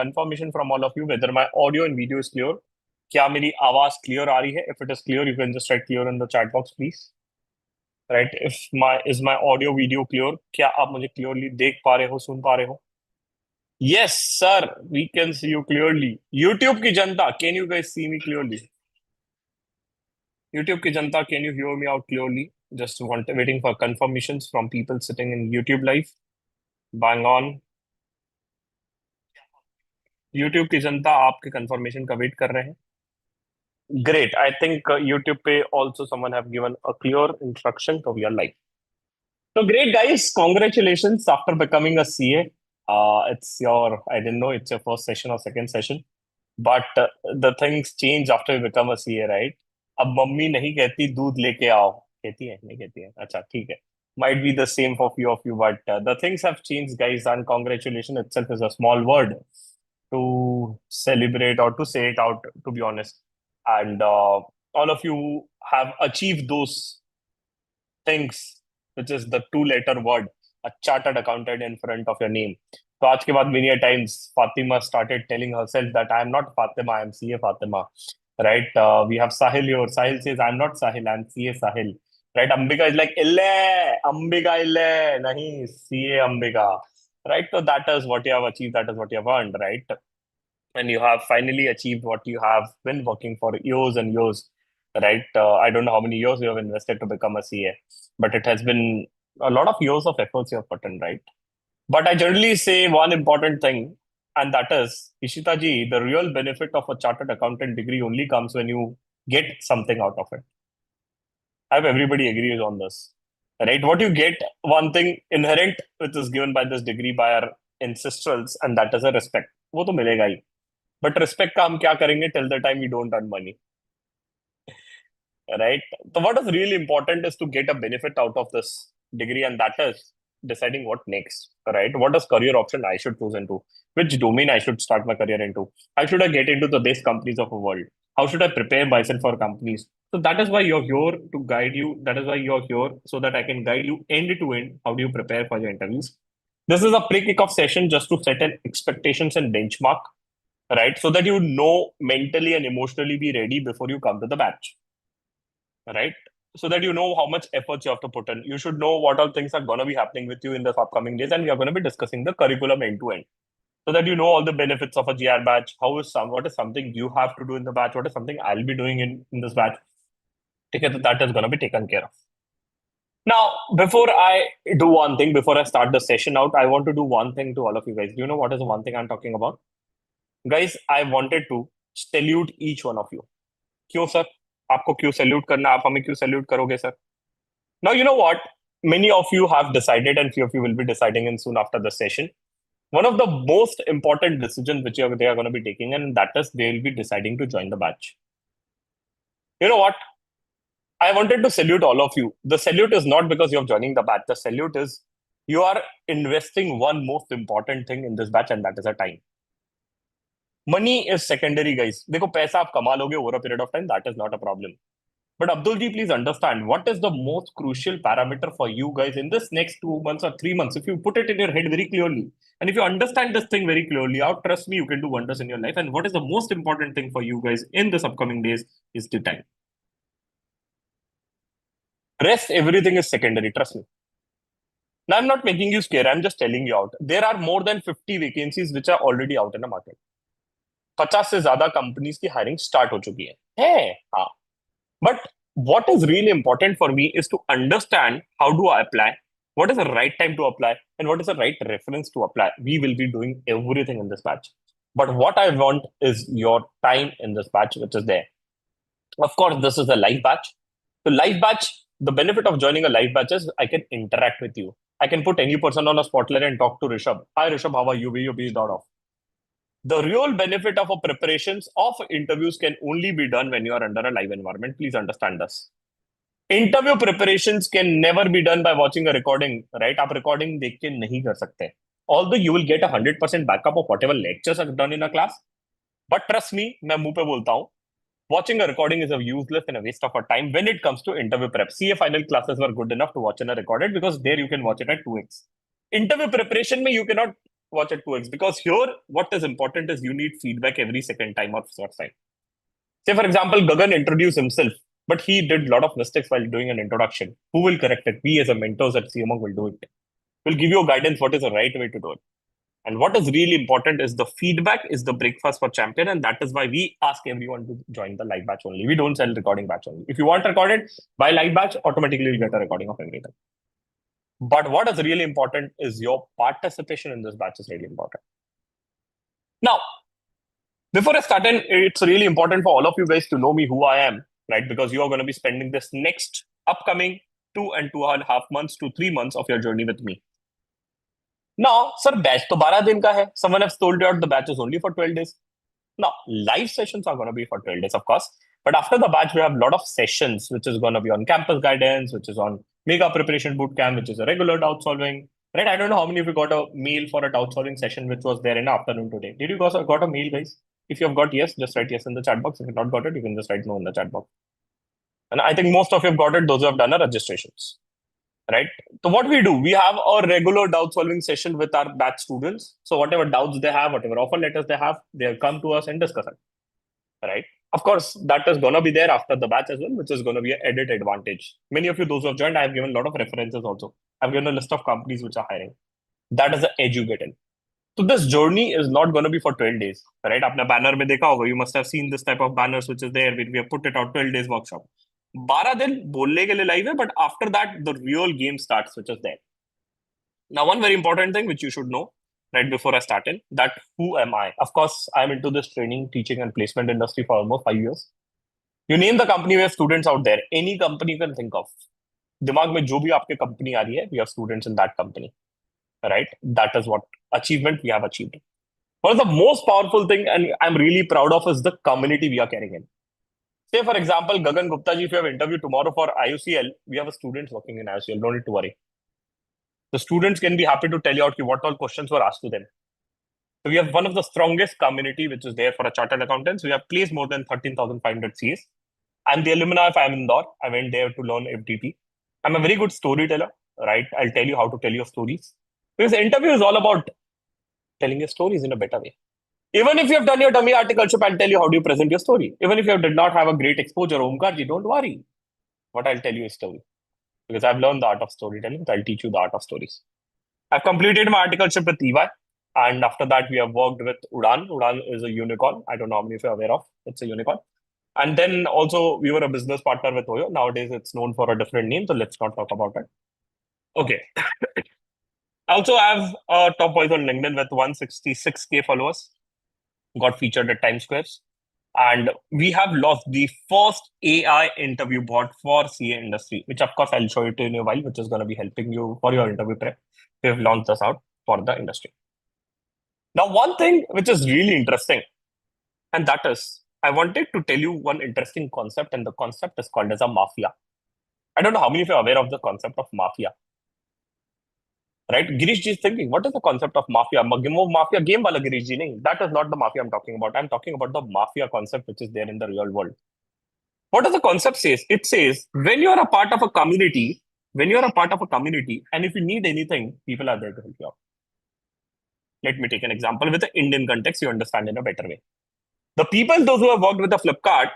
confirmation from all of you whether my audio and video is clear. क्या मेरी आवाज clear आ रही है? If it is clear, you can just write clear in the chat box, please. Right? If my audio video clear? क्या आप मुझे clearly देख पा रहे हो, सुन पा रहे हो? Yes, sir. We can see you clearly. YouTube की जनता, can you guys see me clearly? YouTube की जनता, can you hear me out clearly? Just waiting for confirmations from people sitting in YouTube live. Bang on. YouTube की जनता आपके confirmation का wait कर रहे हैं. Great. I think YouTube पे also someone have given a clear instruction, so we are live. So great, guys. Congratulations after becoming a CA. I didn't know it's your first session or second session, but the things change after you become a CA, right? अब mummy नहीं कहती दूध लेके आओ, कहती है नहीं कहती है, अच्छा ठीक है. Might be the same for few of you, but the things have changed, guys, and congratulations itself is a small word to celebrate or to say it out, to be honest. And all of you have achieved those things, which is the two-letter word, a chartered accountant in front of your name. So आज के बाद many a times Fatima started telling herself that I am not Fatima, I am CA Fatima. Right? We have Sahil here. Sahil says, I'm not Sahil, I'm CA Sahil. Right? Ambika is like, Ille, Ambika Ille, nahi, CA Ambika. Right? So that is what you have achieved, that is what you have earned, right? And you have finally achieved what you have been working for years and years, right? I don't know how many years you have invested to become a CA, but it has been a lot of years of efforts you have put in, right? But I generally say one important thing, and that is, Ishita ji, the real benefit of a chartered accountant degree only comes when you get something out of it. I hope everybody agrees on this, right? What you get, one thing inherent which is given by this degree by our ancestrals, and that is a respect. वो तो मिलेगा ही. But respect का हम क्या करेंगे till the time we don't earn money, right? So what is really important is to get a benefit out of this degree, and that is deciding what next, right? What is career option I should choose into? Which domain I should start my career into? How should I get into the best companies of the world? How should I prepare myself for companies? So that is why you're here to guide you. That is why you're here so that I can guide you end to end. How do you prepare for your interviews? This is a pre-kickoff session just to set an expectations and benchmark, right? So that you know mentally and emotionally be ready before you come to the batch, right? So that you know how much effort you have to put in. You should know what all things are going to be happening with you in the upcoming days, and we are going to be discussing the curriculum end to end, so that you know all the benefits of a GR batch. What is something you have to do in the batch? What is something I'll be doing in this batch? Okay, that is going to be taken care of. Now, before I do one thing, before I start the session out, I want to do one thing to all of you guys. Do you know what is the one thing I'm talking about? Guys, I wanted to salute each one of you. क्यों sir? आपको क्यों salute करना? आप हमें क्यों salute करोगे sir? Now, you know what? Many of you have decided, and few of you will be deciding in soon after the session. One of the most important decisions which they are going to be taking, and that is they will be deciding to join the batch. You know what? I wanted to salute all of you. The salute is not because you're joining the batch. The salute is you are investing one most important thing in this batch, and that is a time. Money is secondary, guys. देखो पैसा आप कमा लोगे over a period of time. That is not a problem. But Abdul ji, please understand what is the most crucial parameter for you guys in this next 2 months or 3 months. If you put it in your head very clearly, and if you understand this thing very clearly, out trust me, you can do wonders in your life. And what is the most important thing for you guys in this upcoming days is the time. Rest, everything is secondary. Trust me. Now, I'm not making you scared. I'm just telling you out. There are more than 50 vacancies which are already out in the market. 50 से ज्यादा companies की hiring start हो चुकी है हाँ. But what is really important for me is to understand how do I apply, what is the right time to apply, and what is the right reference to apply. We will be doing everything in this batch. But what I want is your time in this batch, which is there. Of course, this is a live batch. The live batch, the benefit of joining a live batch is I can interact with you. I can put any person on a spotlight and talk to Rishabh. Hi, Rishabh, how are you? Where you based out of? The real benefit of a preparations of interviews can only be done when you are under a live environment. Please understand this. Interview preparations can never be done by watching a recording, right? आप recording देख के नहीं कर सकते. Although you will get 100% backup of whatever lectures are done in a class, but trust me, मैं मुंह पे बोलता हूँ, watching a recording is a useless and a waste of our time when it comes to interview prep. CA final classes were good enough to watch in a recorded because there you can watch it at 2x. Interview preparation में you cannot watch at 2x, because here what is important is you need feedback every second time or first time. Say, for example, Gagan introduced himself, but he did a lot of mistakes while doing an introduction. Who will correct it? We as a mentors at CMO will do it. We'll give you a guidance what is the right way to do it. And what is really important is the feedback is the breakfast for champion, and that is why we ask everyone to join the live batch only. We don't sell recording batch only. If you want recorded, buy live batch, automatically you'll get a recording of everything. But what is really important is your participation in this batch is really important. Now, before I start in, it's really important for all of you guys to know me, who I am, right? Because you are going to be spending this next upcoming 2.5 months to 3 months of your journey with me. Now, sir, batch to 12 दिन का है. Someone has told you out the batch is only for 12 days. Now, live sessions are going to be for 12 days, of course. But after the batch, we have a lot of sessions, which is going to be on campus guidance, which is on mega preparation bootcamp, which is a regular doubt solving. Right? I don't know how many of you got a mail for a doubt solving session, which was there in the afternoon today. Did you guys got a mail, guys? If you have got yes, just write yes in the chat box. If you have not got it, you can just write no in the chat box. And I think most of you have got it, those who have done our registrations. Right? So what we do, we have a regular doubt solving session with our batch students. So whatever doubts they have, whatever offer letters they have, they'll come to us and discuss it. Right? Of course, that is going to be there after the batch as well, which is going to be an added advantage. Many of you, those who have joined, I have given a lot of references also. I've given a list of companies which are hiring. That is the edge you get in. So this journey is not going to be for 12 days, right? Apna banner mein dekha hoga. You must have seen this type of banners which is there. We have put it out 12 days workshop. 12 दिन बोलने के लिए live है, but after that the real game starts, which is there. Now, one very important thing which you should know right before I start in, that who am I? Of course, I'm into this training, teaching, and placement industry for almost 5 years. You name the company, we have students out there. Any company you can think of. दिमाग में जो भी आपके company आ रही है, we have students in that company. Right? That is what achievement we have achieved. One of the most powerful thing, and I'm really proud of, is the community we are carrying in. Say, for example, Gagan Gupta ji, if you have interview tomorrow for IUCL, we have students working in IUCL. Don't need to worry. The students can be happy to tell you out what all questions were asked to them. So we have one of the strongest community which is there for a chartered accountants. We have placed more than 13,500 Cs. I'm the alumni of IIM Indore. I went there to learn FDP. I'm a very good storyteller, right? I'll tell you how to tell your stories. Because the interview is all about telling your stories in a better way. Even if you have done your dummy articleship, I'll tell you how do you present your story. Even if you did not have a great exposure, Omkarji, don't worry. What I'll tell you is story. Because I've learned the art of storytelling, so I'll teach you the art of stories. I've completed my articleship with EY. And after that, we have worked with Udan. Udan is a unicorn. I don't know how many of you are aware of. It's a unicorn. And then also, we were a business partner with Oyo. Nowadays, it's known for a different name. So let's not talk about it. Okay. I also have a top voice on LinkedIn with 166K followers. Got featured at Times Squares. And we have launched the first AI interview bot for CA industry, which of course I'll show you to in a while, which is going to be helping you for your interview prep. We have launched this out for the industry. Now, one thing which is really interesting, and that is, I wanted to tell you one interesting concept, and the concept is called as a mafia. I don't know how many of you are aware of the concept of mafia. Right? Girish ji is thinking, what is the concept of mafia? Mafia game wala Girish ji, nahi. That is not the mafia I'm talking about. I'm talking about the mafia concept which is there in the real world. What does the concept says? It says when you are a part of a community, and if you need anything, people are there to help you out. Let me take an example with the Indian context, you understand in a better way. The people, those who have worked with the Flipkart,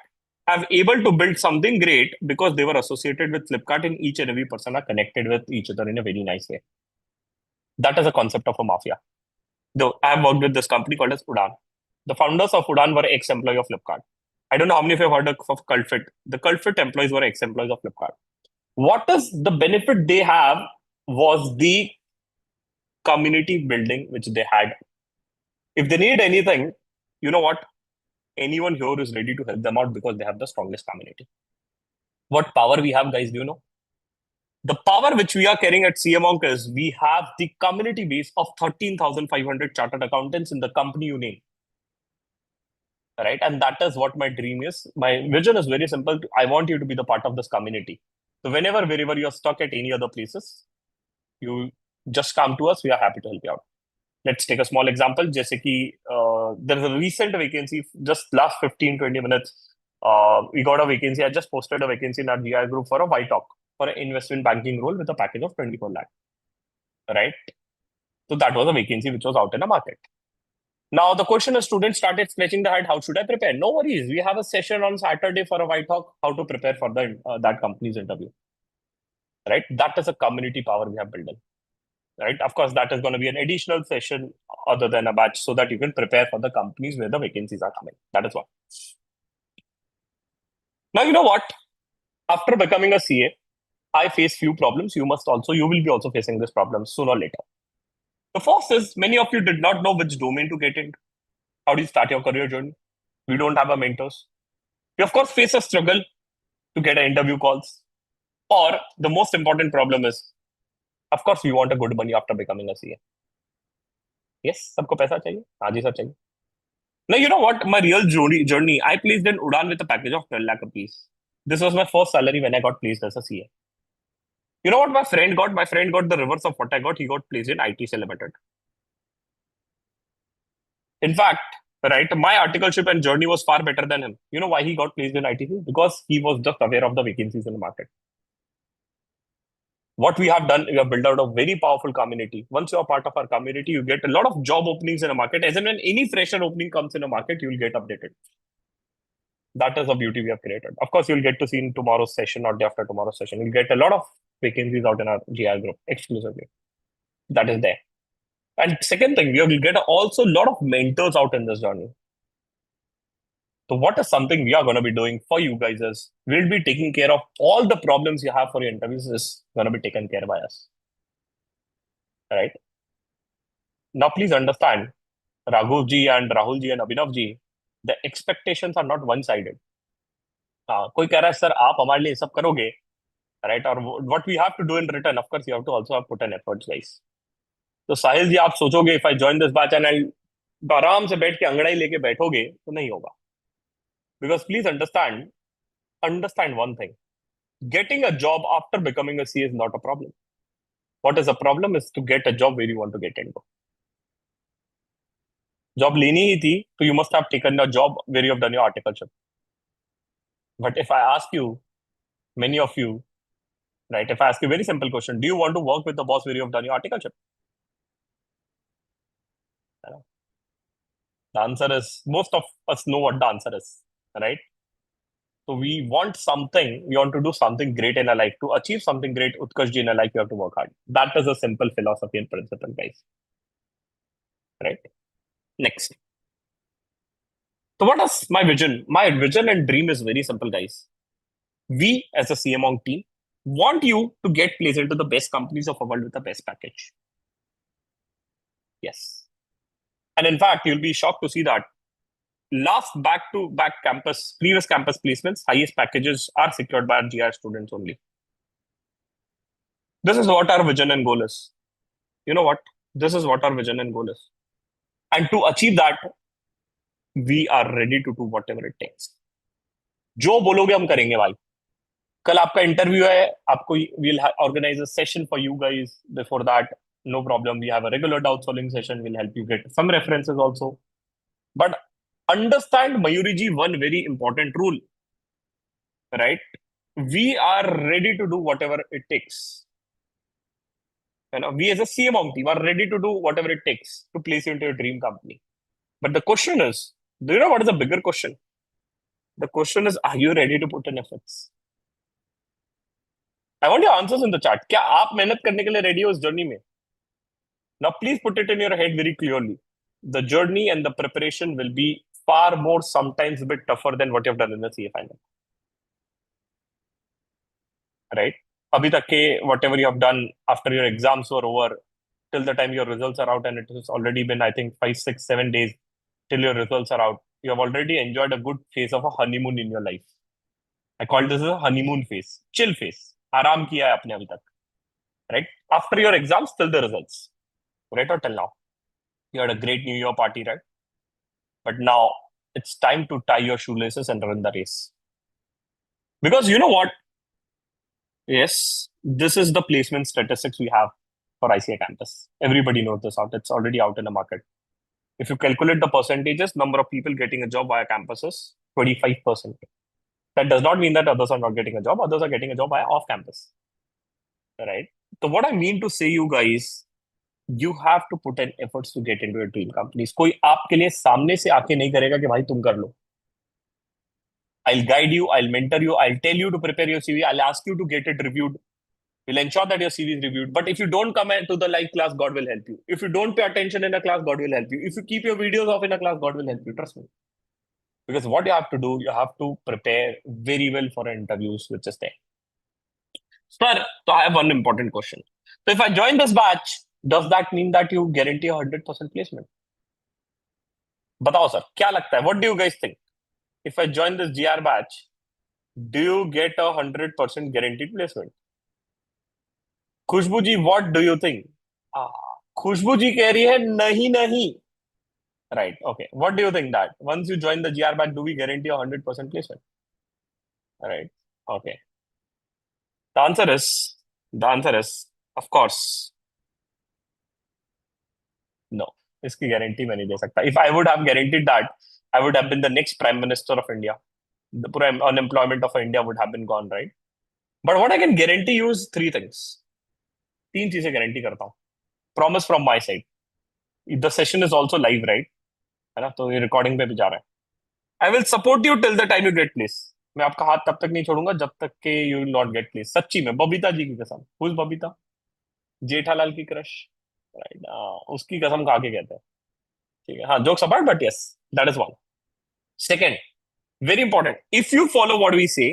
have able to build something great because they were associated with Flipkart, and each and every person are connected with each other in a very nice way. That is a concept of a mafia. Though I have worked with this company called as Udan. The founders of Udan were ex-employee of Flipkart. I don't know how many of you have heard of CultFit. The CultFit employees were ex-employees of Flipkart. What is the benefit they have was the community building which they had. If they need anything, you know what? Anyone here is ready to help them out because they have the strongest community. What power we have, guys, do you know? The power which we are carrying at CMONK is we have the community base of 13,500 chartered accountants in the company you name. Right? And that is what my dream is. My vision is very simple. I want you to be the part of this community. So wherever you're stuck at any other places, you just come to us. We are happy to help you out. Let's take a small example. Jaise ki, there's a recent vacancy, just last 15-20 minutes. We got a vacancy. I just posted a vacancy in our GI group for a YTalk, for an investment banking role with a package of 24 lakh. Right? So that was a vacancy which was out in the market. Now the question is, students started scratching their head. How should I prepare? No worries. We have a session on Saturday for a white talk. How to prepare for the that company's interview. Right. That is a community power we have built in. Right. Of course, that is going to be an additional session other than a batch, so that you can prepare for the companies where the vacancies are coming. That is one. Now you know what? After becoming a CA, I face few problems. You will be also facing this problem sooner or later. The first is many of you did not know which domain to get into. How do you start your career journey? We don't have a mentors. We of course face a struggle to get an interview calls. Or the most important problem is, of course, we want a good money after becoming a CA. Yes, सबको पैसा चाहिए, हाँ जी sir चाहिए. Now you know what? My real journey, I placed in Udan with a package of 12 lakh rupees. This was my first salary when I got placed as a CA. You know what my friend got? My friend got the reverse of what I got. He got placed in ITC Limited. In fact, right, my articleship and journey was far better than him. You know why he got placed in ITC? Because he was just aware of the vacancies in the market. What we have done, we have built out a very powerful community. Once you are part of our community, you get a lot of job openings in the market. As in when any fresher opening comes in the market, you will get updated. That is the beauty we have created. Of course, you'll get to see in tomorrow's session or day after tomorrow's session. You'll get a lot of vacancies out in our GI group exclusively. That is there. And second thing, we will get also a lot of mentors out in this journey. So what is something we are going to be doing for you guys is we'll be taking care of all the problems you have for your interviews is going to be taken care by us. Right? Now, please understand, Raghu ji and Rahul ji and Abhinav ji, the expectations are not one-sided. कोई कह रहा है sir आप हमारे लिए सब करोगे, right? और what we have to do in return, of course, you have to also have put an efforts, guys. तो साहिल जी आप सोचोगे if I join this batch and I'll आराम से बैठ के अंगड़ाई लेके बैठोगे तो नहीं होगा. Because please understand one thing. Getting a job after becoming a CA is not a problem. What is a problem is to get a job where you want to get into. Job लेनी ही थी, so you must have taken a job where you have done your articleship. But if I ask you, many of you, right, if I ask you a very simple question, do you want to work with the boss where you have done your articleship? The answer is, most of us know what the answer is, right? So we want something, we want to do something great in our life. To achieve something great, Utkarsh ji, in our life, you have to work hard. That is a simple philosophy and principle, guys. Right? Next. So what is my vision? My vision and dream is very simple, guys. We, as a CMONG team, want you to get placed into the best companies of the world with the best package. Yes. And in fact, you'll be shocked to see that last back-to-back previous campus placements, highest packages are secured by our GI students only. This is what our vision and goal is. You know what? This is what our vision and goal is. And to achieve that, we are ready to do whatever it takes. जो बोलोगे हम करेंगे भाई. कल आपका interview है, आपको we'll organize a session for you guys before that. No problem. We have a regular doubt solving session. We'll help you get some references also. But understand, Mayuri ji, one very important rule, right? We are ready to do whatever it takes. We as a CMONG team are ready to do whatever it takes to place you into your dream company. But the question is, do you know what is the bigger question? The question is, are you ready to put in efforts? I want your answers in the chat. क्या आप मेहनत करने के लिए ready हो इस journey में? Now, please put it in your head very clearly. The journey and the preparation will be far more, sometimes a bit tougher than what you have done in the CA final. Right? Abhi tak ke whatever you have done after your exams were over, till the time your results are out, and it has already been, I think, 5, 6, 7 days till your results are out. You have already enjoyed a good phase of a honeymoon in your life. I call this a honeymoon phase, chill phase. आराम किया है आपने अभी तक, right? After your exams, till the results, right? Or till now, you had a great New Year party, right? But now it's time to tie your shoelaces and run the race. Because you know what? Yes, this is the placement statistics we have for ICA campus. Everybody knows this out. It's already out in the market. If you calculate the percentages, number of people getting a job via campuses, 25%. That does not mean that others are not getting a job. Others are getting a job via off campus. Right? So what I mean to say, you guys, You have to put in efforts to get into your dream companies. कोई आपके लिए सामने से आके नहीं करेगा कि भाई तुम कर लो. I'll guide you, I'll mentor you, I'll tell you to prepare your CV, I'll ask you to get it reviewed. We'll ensure that your CV is reviewed. But if you don't come to the live class, God will help you. If you don't pay attention in a class, God will help you. If you keep your videos off in a class, God will help you. Trust me. Because what you have to do, you have to prepare very well for interviews, which is there. Sir, so I have one important question. So if I join this batch, does that mean that you guarantee a 100% placement? बताओ sir क्या लगता है? What do you guys think? If I join this GR batch, do you get a 100% guaranteed placement? Khushboo ji, what do you think? Ah, खुशबू जी कह रही है नहीं नहीं. Right. Okay. What do you think that once you join the GR batch, do we guarantee a 100% placement? Right. Okay. The answer is the answer is of course no. इसकी guarantee मैं नहीं दे सकता. If I would have guaranteed that, I would have been the next Prime Minister of India. The पूरा unemployment of India would have been gone, right? But what I can guarantee you is three things. तीन चीजें guarantee करता हूँ. Promise from my side. The session is also live, right? है ना? तो ये recording पे भी जा रहा है. I will support you till the time you get place. मैं आपका हाथ तब तक नहीं छोड़ूंगा जब तक के you will not get place. सच्ची में बबीता जी की कसम. Who is Babita? जेठालाल की क्रश. राइट. उसकी कसम खा के कहते हैं. ठीक है. हाँ, jokes apart, but yes, that is one. Second, very important. If you follow what we say,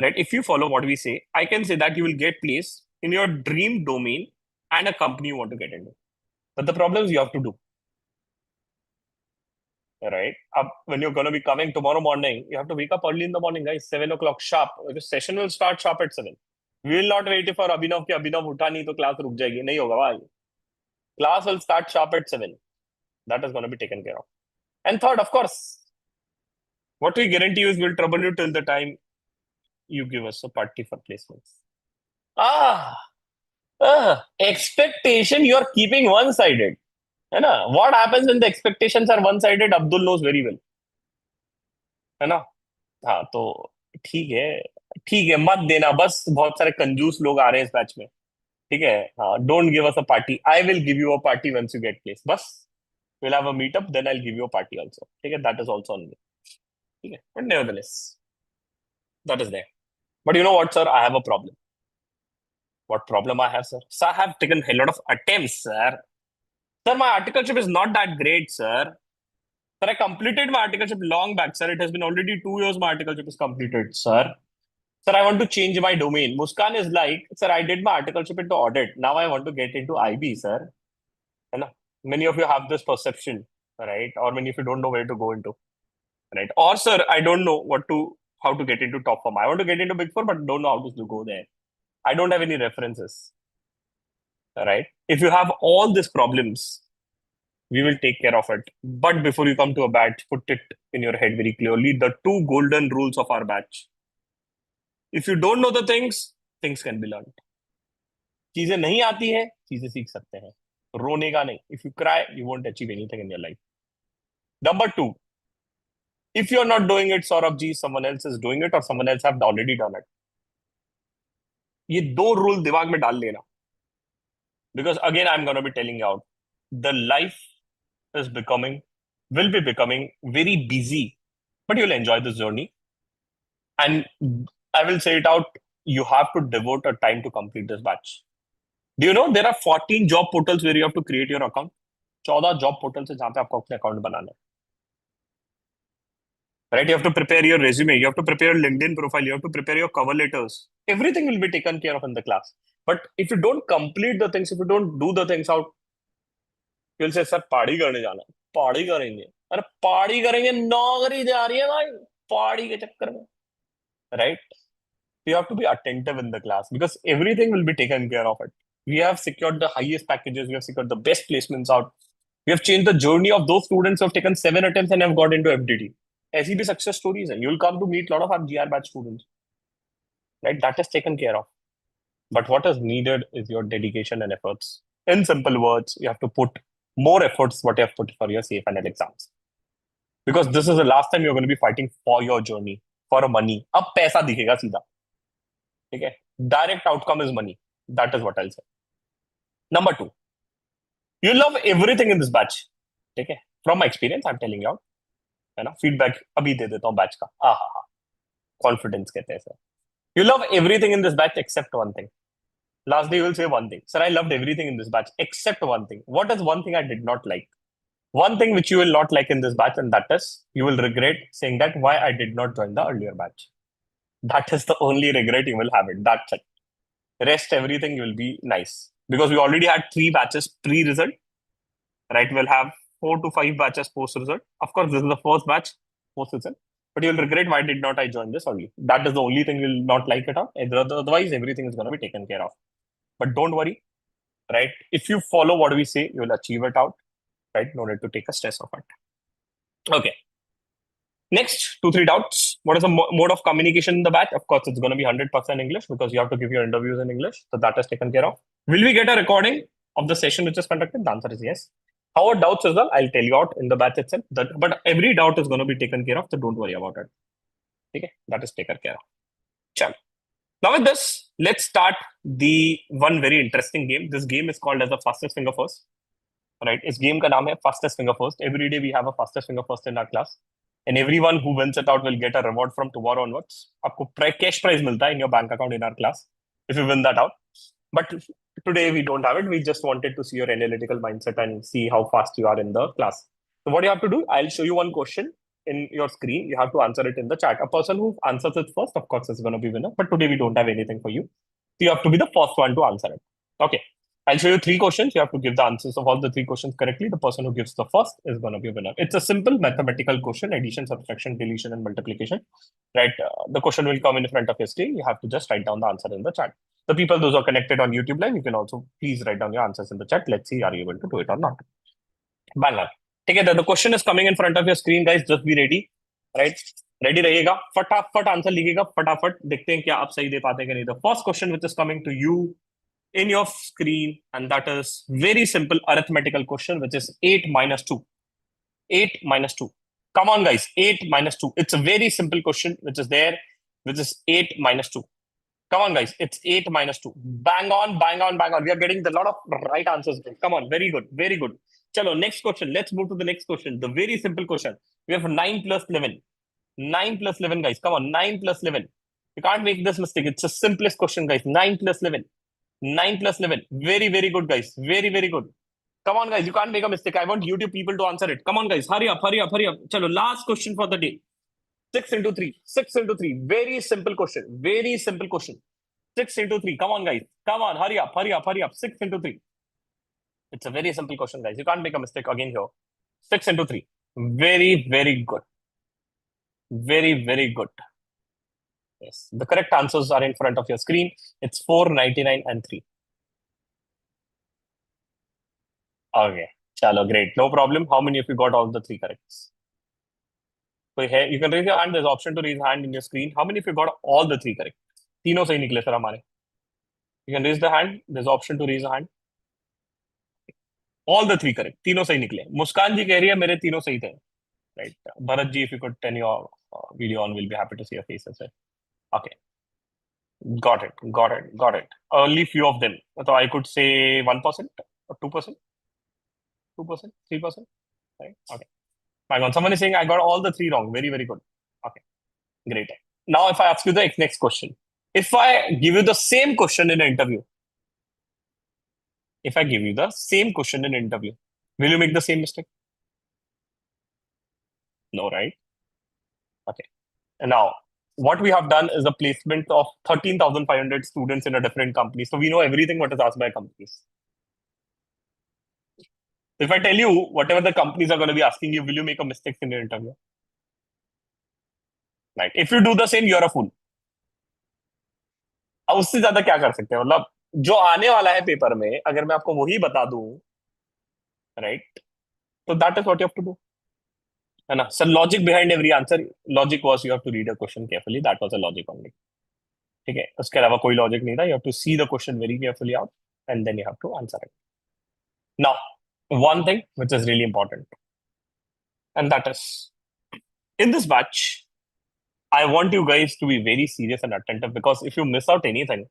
right? If you follow what we say, I can say that you will get placed in your dream domain and a company you want to get into. But the problem is you have to do, right? When you're going to be coming tomorrow morning, you have to wake up early in the morning, guys, 7 o'clock sharp. The session will start sharp at 7. We will not wait for Abhinav कि Abhinav उठा नहीं तो class रुक जाएगी. नहीं होगा भाई. Class will start sharp at 7. That is going to be taken care of. And third, of course, what we guarantee you is we'll trouble you till the time you give us a party for placements. Ah, expectation you are keeping one-sided. है ना? What happens when the expectations are one-sided? Abdul knows very well. है ना? हाँ, तो ठीक है. ठीक है, मत देना. बस बहुत सारे कंजूस लोग आ रहे हैं इस बैच में. ठीक है. हाँ, don't give us a party. I will give you a party once you get place. बस we'll have a meetup, then I'll give you a party also. ठीक है, that is also on me. ठीक है, but nevertheless, that is there. But you know what, sir? I have a problem. What problem I have, sir? So I have taken a lot of attempts, sir. Sir, my articleship is not that great, sir. Sir, I completed my articleship long back, sir. It has been already 2 years my articleship is completed, sir. Sir, I want to change my domain. Muskan is like, sir, I did my articleship into audit. Now I want to get into IB, sir. You know, many of you have this perception, right? Or many of you don't know where to go into, right? Or, sir, I don't know how to get into top firm. I want to get into Big Four, but don't know how to go there. I don't have any references, right? If you have all these problems, we will take care of it. But before you come to a batch, put it in your head very clearly. The two golden rules of our batch. If you don't know the things can be learned. चीजें नहीं आती है, चीजें सीख सकते हैं. रोने का नहीं. If you cry, you won't achieve anything in your life. Number two, if you're not doing it, Saurabh ji, someone else is doing it or someone else have already done it. ये दो rule दिमाग में डाल लेना. Because again, I'm going to be telling you out. The life is will be becoming very busy, but you'll enjoy this journey. And I will say it out, you have to devote a time to complete this batch. Do you know there are 14 job portals where you have to create your account? 14 job portals है जहाँ पे आपको अपने account बनाना है. Right? You have to prepare your resume, you have to prepare your LinkedIn profile, you have to prepare your cover letters. Everything will be taken care of in the class. But if you don't complete the things, if you don't do the things out, you'll say, sir, party करने जाना है. Party करेंगे. अरे party करेंगे, नौकरी जा रही है भाई. Party के चक्कर में. Right? You have to be attentive in the class because everything will be taken care of it. We have secured the highest packages. We have secured the best placements out. We have changed the journey of those students who have taken 7 attempts and have got into FDT. ऐसी भी success stories हैं. You'll come to meet a lot of our GR batch students. Right? That is taken care of. But what is needed is your dedication and efforts. In simple words, you have to put more efforts what you have put for your CFNL exams. Because this is the last time you're going to be fighting for your journey, for money. अब पैसा दिखेगा सीधा. ठीक है? Direct outcome is money. That is what I'll say. Number two, You love everything in this batch. ठीक है, from my experience I'm telling you out, है ना, फीडबैक अभी दे देता हूँ बैच का. हाँ, कॉन्फिडेंस कहते हैं sir. You love everything in this batch except one thing. Last day you will say one thing. Sir, I loved everything in this batch except one thing. What is one thing I did not like? One thing which you will not like in this batch, and that is you will regret saying that why I did not join the earlier batch. That is the only regret you will have it. That's it. Rest everything will be nice. Because we already had 3 batches pre-result, right? We'll have 4 to 5 batches post-result. Of course, this is the first batch post-result. But you'll regret why did not I join this early. That is the only thing you'll not like it out. Otherwise, everything is going to be taken care of. But don't worry, right? If you follow what we say, you'll achieve it out, right? No need to take a stress of it. Okay. Next, 2, 3 doubts. What is the mode of communication in the batch? Of course, it's going to be 100% English because you have to give your interviews in English. So that is taken care of. Will we get a recording of the session which is conducted? The answer is yes. How are doubts as well? I'll tell you out in the batch itself. But every doubt is going to be taken care of. So don't worry about it. Okay, that is taken care of. Chal. Now with this, let's start the one very interesting game. This game is called as the fastest finger first. Right? इस game का नाम है fastest finger first. Every day we have a fastest finger first in our class. And everyone who wins it out will get a reward from tomorrow onwards. आपको cash prize मिलता है in your bank account in our class if you win that out. But today we don't have it. We just wanted to see your analytical mindset and see how fast you are in the class. So what you have to do, I'll show you one question in your screen. You have to answer it in the chat. A person who answers it first, of course, is going to be winner. But today we don't have anything for you. So you have to be the first one to answer it. Okay. I'll show you 3 questions. You have to give the answers of all the 3 questions correctly. The person who gives the first is going to be a winner. It's a simple mathematical question: addition, subtraction, deletion, and multiplication. Right? The question will come in front of your screen. You have to just write down the answer in the chat. The people those who are connected on YouTube Live, you can also please write down your answers in the chat. Let's see, are you able to do it or not? Bang on. ठीक है, the question is coming in front of your screen, guys. Just be ready. Right? Ready रहिएगा, फटाफट answer लिखिएगा, फटाफट देखते हैं क्या आप सही दे पाते हैं कि नहीं. The first question which is coming to you in your screen, and that is very simple arithmetical question, which is 8 minus 2. 8 minus 2. Come on, guys. 8 minus 2. It's a very simple question, which is there, which is 8 minus 2. Come on, guys. It's 8 minus 2. Bang on, bang on, bang on. We are getting a lot of right answers. Come on. Very good. Very good. Chalo, next question. Let's move to the next question. The very simple question. We have 9 plus 11. 9 plus 11, guys. Come on. 9 plus 11. You can't make this mistake. It's the simplest question, guys. 9 plus 11. 9 plus 11. Very, very good, guys. Very, very good. Come on, guys. You can't make a mistake. I want YouTube people to answer it. Come on, guys. Hurry up, hurry up, hurry up. Chalo, last question for the day. 6 into 3. 6 into 3. Very simple question. Very simple question. 6 into 3. Come on, guys. Come on. Hurry up, hurry up, hurry up. 6 into 3. It's a very simple question, guys. You can't make a mistake again here. 6 into 3. Very, very good. Very, very good. Yes. The correct answers are in front of your screen. It's 4, 99, and 3. Okay. Chalo, great. No problem. How many of you got all the 3 corrects? So here, you can raise your hand. There's option to raise hand in your screen. How many of you got all the 3 correct? तीनों सही निकले sir हमारे. You can raise the hand. There's option to raise a hand. All the 3 correct. तीनों सही निकले. मुस्कान जी कह रही है मेरे तीनों सही थे. Right. Bharat ji, if you could turn your video on, we'll be happy to see your faces. Right? Okay. Got it. Got it. Got it. Only few of them. So I could say 1% or 2%, 2%, 3%. Right? Okay. My God, someone is saying I got all the 3 wrong. Very, very good. Okay. Great. Now, if I ask you the next question, if I give you the same question in an interview, if I give you the same question in an interview, will you make the same mistake? No, right? Okay. And now, what we have done is a placement of 13,500 students in a different company. So we know everything what is asked by companies. If I tell you whatever the companies are going to be asking you, will you make a mistake in your interview? Right. If you do the same, you're a fool. अब उससे ज्यादा क्या कर सकते हैं, मतलब जो आने वाला है पेपर में अगर मैं आपको वही बता दूं, राइट, तो that is what you have to do, है ना. Sir logic behind every answer, logic was you have to read a question carefully, that was a logic only. ठीक है, उसके अलावा कोई लॉजिक नहीं था. You have to see the question very carefully out and then you have to answer it. Now one thing which is really important, and that is in this batch I want you guys to be very serious and attentive, because if you miss out anything,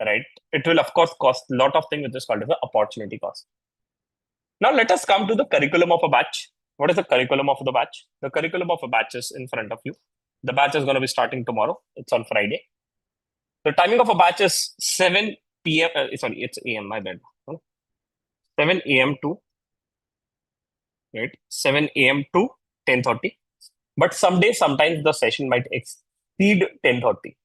right, it will of course cost a lot of things which is called as the opportunity cost. Now let us come to the curriculum of a batch. What is the curriculum of the batch? The curriculum of a batch is in front of you. The batch is going to be starting tomorrow. It's on Friday. The timing of a batch is 7 p.m. Sorry, it's AM, my bad. 7 a.m. to, right? 7 a.m. to 10:30. But someday, sometimes the session might exceed 10:30.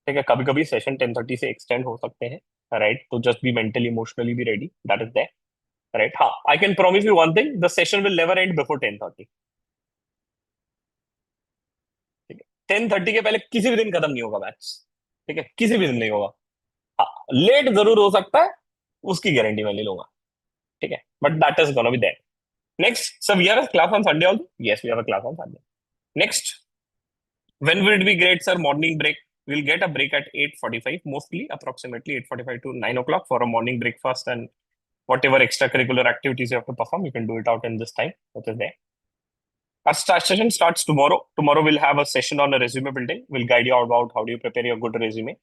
ठीक है, कभी कभी session 10:30 से extend हो सकते हैं, right? तो just be mentally emotionally be ready, that is there, right? हाँ, I can promise you one thing, the session will never end before 10:30. ठीक है, 10:30 के पहले किसी भी दिन खत्म नहीं होगा मैच. ठीक है, किसी भी दिन नहीं होगा. हाँ, लेट जरूर हो सकता है, उसकी गारंटी मैं ले लूंगा. ठीक है, but that is gonna be there. Next, so we have a class on Sunday also. Yes, we have a class on Sunday. Next, when will it be great, sir? Morning break. We'll get a break at 8:45, mostly approximately 8:45 to 9 o'clock for a morning breakfast, and whatever extracurricular activities you have to perform, you can do it out in this time, which is there. Our session starts tomorrow. Tomorrow we'll have a session on a resume building. We'll guide you about how do you prepare your good resume.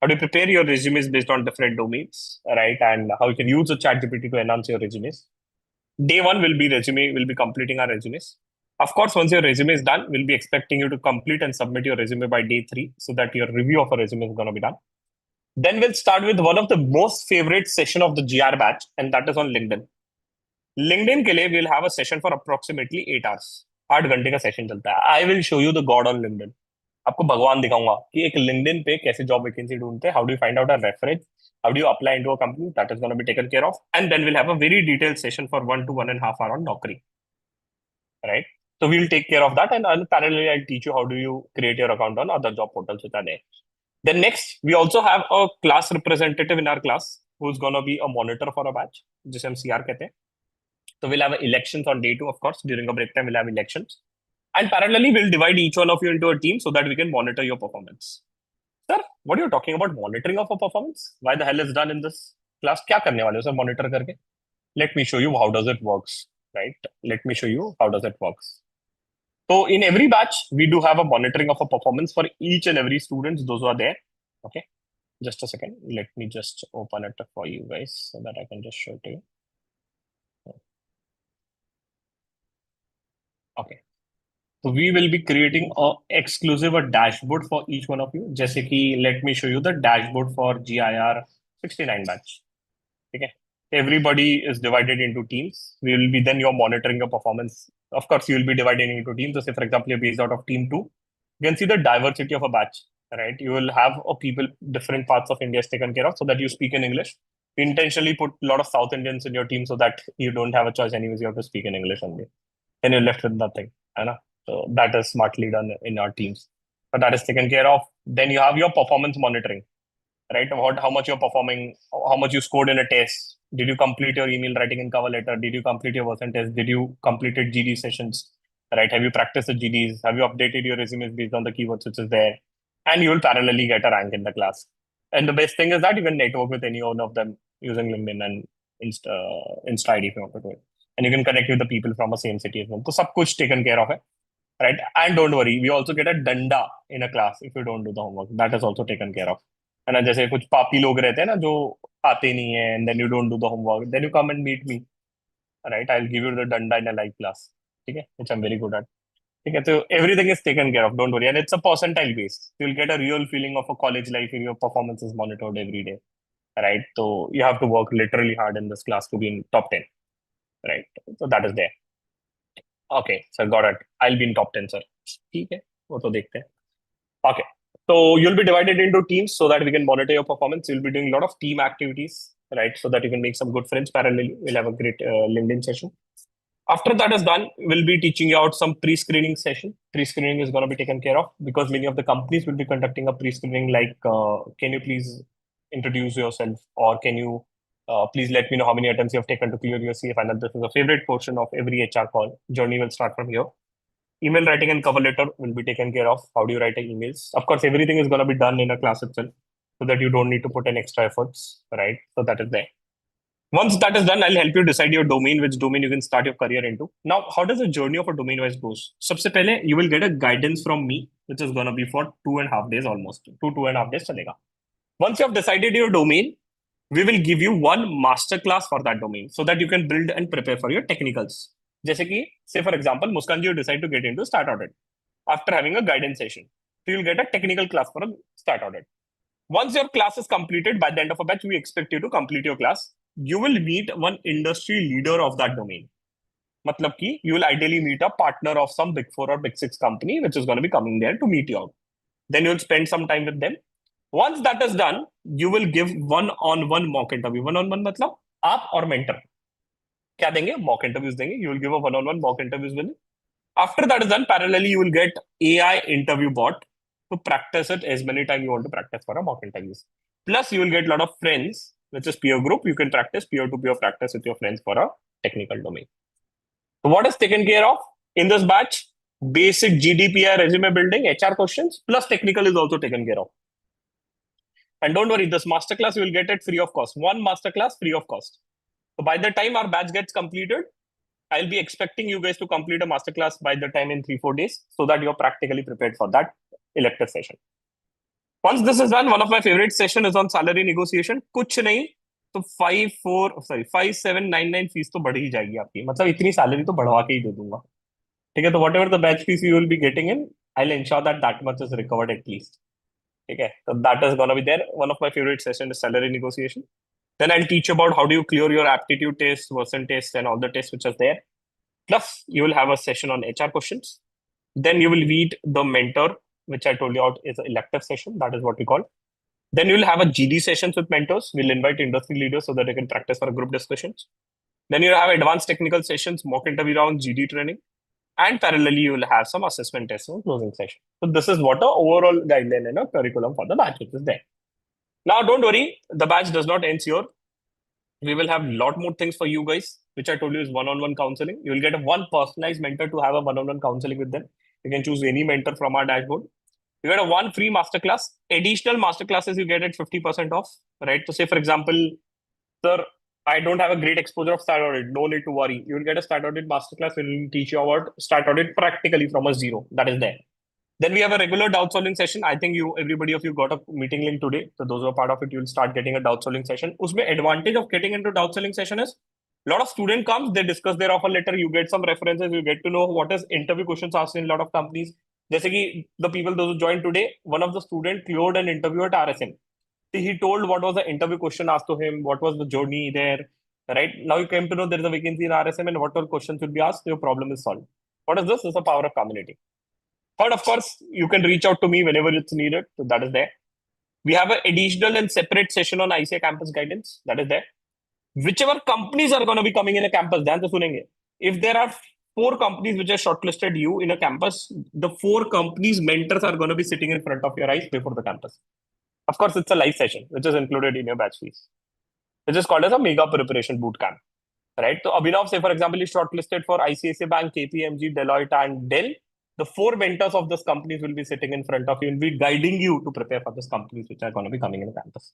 How do you prepare your resumes based on different domains, right? And how you can use the chat GPT to enhance your resumes. Day one will be resume, we'll be completing our resumes. Of course, once your resume is done, we'll be expecting you to complete and submit your resume by day 3 so that your review of a resume is going to be done. Then we'll start with one of the most favorite session of the GR batch, and that is on LinkedIn. LinkedIn के लिए we'll have a session for approximately 8 hours. 8 घंटे का session चलता है. I will show you the God on LinkedIn. आपको भगवान दिखाऊंगा कि एक LinkedIn पे कैसे जॉब वैकेंसी ढूंढते हैं. How do you find out a reference? How do you apply into a company? That is going to be taken care of. And then we'll have a very detailed session for 1 to 1.5 hour on Naukri. Right? So we'll take care of that, and parallelly, I'll teach you how do you create your account on other job portals which are there. Then next, we also have a class representative in our class who's going to be a monitor for a batch, जिसे हम CR कहते हैं. So we'll have elections on day 2, of course. During a break time, we'll have elections. And parallelly, we'll divide each one of you into a team so that we can monitor your performance. Sir, what are you talking about monitoring of a performance? Why the hell is done in this class? क्या करने वाले हो sir monitor करके? Let me show you how does it works, right? Let me show you how does it works. So in every batch, we do have a monitoring of a performance for each and every students, those who are there. Okay, just a second. Let me just open it for you guys so that I can just show it to you. Okay. So we will be creating a exclusive a dashboard for each one of you. जैसे कि let me show you the dashboard for GIR 69 batch. Okay. Everybody is divided into teams. We will be then you're monitoring your performance. Of course, you will be divided into teams. So say, for example, you're based out of team 2. You can see the diversity of a batch, right? You will have a people, different parts of India is taken care of so that you speak in English. We intentionally put a lot of South Indians in your team so that you don't have a choice anyways. You have to speak in English only. Then you're left with nothing. I know. So that is smartly done in our teams. So that is taken care of. Then you have your performance monitoring, right? How much you're performing, how much you scored in a test. Did you complete your email writing and cover letter? Did you complete your version test? Did you completed GD sessions? Right? Have you practiced the GDs? Have you updated your resumes based on the keywords which is there? And you will parallelly get a rank in the class. And the best thing is that you can network with any one of them using LinkedIn and Insta ID if you want to do it. And you can connect with the people from the same city as well. So सब कुछ taken care of है. Right? And don't worry, we also get a danda in a class if you don't do the homework. That is also taken care of. है ना, जैसे कुछ पापी लोग रहते हैं ना जो आते नहीं है, and then you don't do the homework, then you come and meet me, right? I'll give you the danda in a live class, ठीक है, which I'm very good at. ठीक है, so everything is taken care of, don't worry, and it's a percentile based. You'll get a real feeling of a college life if your performance is monitored every day, right? So you have to work literally hard in this class to be in top 10, right? So that is there. Okay, sir, got it. I'll be in top 10, sir. ठीक है, वो तो देखते हैं. Okay. So you'll be divided into teams so that we can monitor your performance. You'll be doing a lot of team activities, right? So that you can make some good friends parallelly. We'll have a great LinkedIn session. After that is done, we'll be teaching you out some pre-screening session. Pre-screening is going to be taken care of because many of the companies will be conducting a pre-screening like, can you please introduce yourself, or can you please let me know how many attempts you have taken to clear your CA final. This is a favorite portion of every HR call. Journey will start from here. Email writing and cover letter will be taken care of. How do you write emails? Of course, everything is going to be done in a class itself so that you don't need to put in extra efforts, right? So that is there. Once that is done, I'll help you decide your domain, which domain you can start your career into. Now, how does the journey of a domain wise goes? सबसे पहले, you will get a guidance from me, which is going to be for 2.5 days almost. 2.5 days chalega. Once you have decided your domain, we will give you one master class for that domain so that you can build and prepare for your technicals. जैसे कि, say for example, Muskan ji, you decide to get into stat audit after having a guidance session. So you'll get a technical class for a stat audit. Once your class is completed, by the end of a batch, we expect you to complete your class. You will meet one industry leader of that domain. मतलब कि you will ideally meet a partner of some big four or big six company, which is going to be coming there to meet you out. Then you'll spend some time with them. Once that is done, you will give one-on-one mock interview. One-on-one मतलब आप और mentor क्या देंगे? Mock interviews देंगे. You will give a one-on-one mock interviews with. After that is done, parallelly you will get AI interview bot to practice it as many times you want to practice for a mock interviews. Plus, you will get a lot of friends, which is peer group. You can practice peer-to-peer practice with your friends for a technical domain. So what is taken care of in this batch? Basic GDPR resume building, HR questions, plus technical is also taken care of. And don't worry, this masterclass, you will get it free of cost. One masterclass free of cost. So by the time our batch gets completed, I'll be expecting you guys to complete a masterclass by the time in 3-4 days so that you're practically prepared for that elective session. Once this is done, one of my favorite session is on salary negotiation. कुछ नहीं तो 5799 fees तो बढ़ ही जाएगी आपकी, मतलब इतनी salary तो बढ़वा के ही दे दूंगा. ठीक है, तो whatever the batch fees you will be getting in, I'll ensure that that much is recovered at least. Okay, so that is gonna be there. One of my favorite sessions is salary negotiation. Then I'll teach about how do you clear your aptitude test, version test, and all the tests which are there. Plus, you will have a session on HR questions. Then you will meet the mentor, which I told you out is an elective session. That is what we call. Then you will have a GD sessions with mentors. We'll invite industry leaders so that they can practice for group discussions. Then you'll have advanced technical sessions, mock interview rounds, GD training. And parallelly, you will have some assessment tests and closing session. So this is what the overall guideline and a curriculum for the batch which is there. Now, don't worry, the batch does not end here. We will have a lot more things for you guys, which I told you is one-on-one counseling. You will get a one personalized mentor to have a one-on-one counseling with them. You can choose any mentor from our dashboard. You get a one free masterclass. Additional masterclasses you get at 50% off, right? So say, for example, sir, I don't have a great exposure of stat audit. No need to worry. You will get a stat audit masterclass. We will teach you about stat audit practically from a zero. That is there. Then we have a regular doubt solving session. I think everybody of you got a meeting link today. So those who are part of it, you'll start getting a doubt solving session. Usme advantage of getting into doubt solving session is a lot of student comes, they discuss their offer letter, you get some references, you get to know what is interview questions asked in a lot of companies. Jaise ki the people those who joined today, one of the student cleared an interview at RSM. He told what was the interview question asked to him, what was the journey there, right? Now you came to know there is a vacancy in RSM and what all questions will be asked, your problem is solved. What is this? This is the power of community. Third, of course, you can reach out to me whenever it's needed. So that is there. We have an additional and separate session on ICA campus guidance. That is there. Whichever companies are going to be coming in a campus, ध्यान से सुनेंगे. If there are 4 companies which have shortlisted you in a campus, the 4 companies mentors are going to be sitting in front of your eyes before the campus. Of course, it's a live session, which is included in your batch fees, which is called as a mega preparation boot camp. Right? So Abhinav, say for example, is shortlisted for ICICI Bank, KPMG, Deloitte, and Dell. The 4 mentors of those companies will be sitting in front of you and be guiding you to prepare for those companies which are going to be coming in the campus.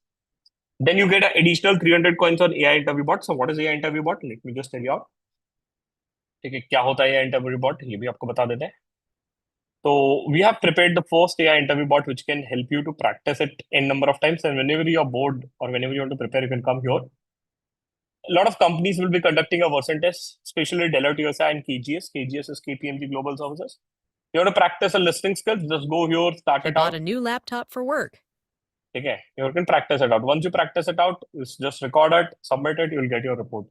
Then you get an additional 300 coins on AI interview bot. So what is AI interview bot? Let me just tell you out. ठीक है, क्या होता है AI interview bot? ये भी आपको बता देते हैं. So we have prepared the first AI interview bot which can help you to practice it n number of times. And whenever you're bored or whenever you want to prepare, you can come here. A lot of companies will be conducting a version test, especially Deloitte USA and KGS. KGS is KPMG Global Services. You want to practice a listening skills, just go here, start I it bought out. a new laptop for work. Okay, you can practice it out. Once you practice it out, just record it, submit it, you'll get your report.